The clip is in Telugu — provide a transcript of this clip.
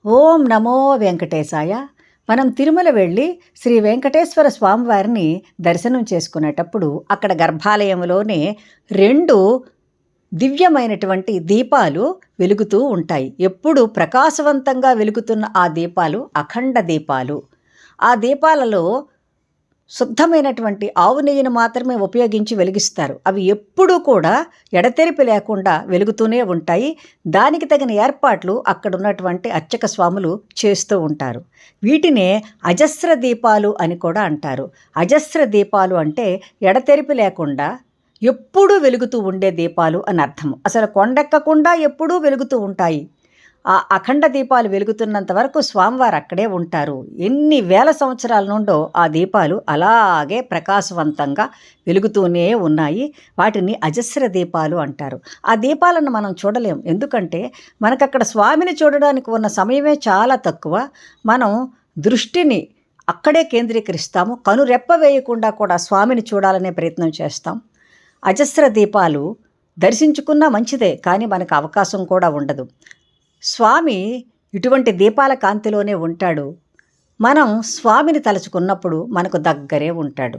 ఓం నమో వెంకటేశాయ. మనం తిరుమల వెళ్ళి శ్రీ వెంకటేశ్వర స్వామివారిని దర్శనం చేసుకునేటప్పుడు అక్కడ గర్భాలయంలోనే 2 దివ్యమైనటువంటి దీపాలు వెలుగుతూ ఉంటాయి. ఎప్పుడు ప్రకాశవంతంగా వెలుగుతున్న ఆ దీపాలు అఖండ దీపాలు. ఆ దీపాలలో శుద్ధమైనటువంటి ఆవు నెయ్యిని మాత్రమే ఉపయోగించి వెలిగిస్తారు. అవి ఎప్పుడూ కూడా ఎడతెరిపి లేకుండా వెలుగుతూనే ఉంటాయి. దానికి తగిన ఏర్పాట్లు అక్కడున్నటువంటి అర్చక స్వాములు చేస్తూ ఉంటారు. వీటినే అజస్ర దీపాలు అని కూడా అంటారు. అజస్ర దీపాలు అంటే ఎడతెరిపి లేకుండా ఎప్పుడూ వెలుగుతూ ఉండే దీపాలు అని అర్థం. అసలు కొండెక్కకుండా ఎప్పుడూ వెలుగుతూ ఉంటాయి. ఆ అఖండ దీపాలు వెలుగుతున్నంత వరకు స్వామివారు అక్కడే ఉంటారు. ఎన్ని వేల సంవత్సరాల నుండో ఆ దీపాలు అలాగే ప్రకాశవంతంగా వెలుగుతూనే ఉన్నాయి. వాటిని అజస్ర దీపాలు అంటారు. ఆ దీపాలను మనం చూడలేం. ఎందుకంటే మనకక్కడ స్వామిని చూడడానికి ఉన్న సమయమే చాలా తక్కువ. మనం దృష్టిని అక్కడే కేంద్రీకరిస్తాము. కనురెప్ప వేయకుండా కూడా స్వామిని చూడాలనే ప్రయత్నం చేస్తాం. అజస్ర దీపాలు దర్శించుకున్నా మంచిదే, కానీ మనకు అవకాశం కూడా ఉండదు. స్వామి ఇటువంటి దీపాల కాంతిలోనే ఉంటాడు. మనం స్వామిని తలుచుకున్నప్పుడు మనకు దగ్గరే ఉంటాడు.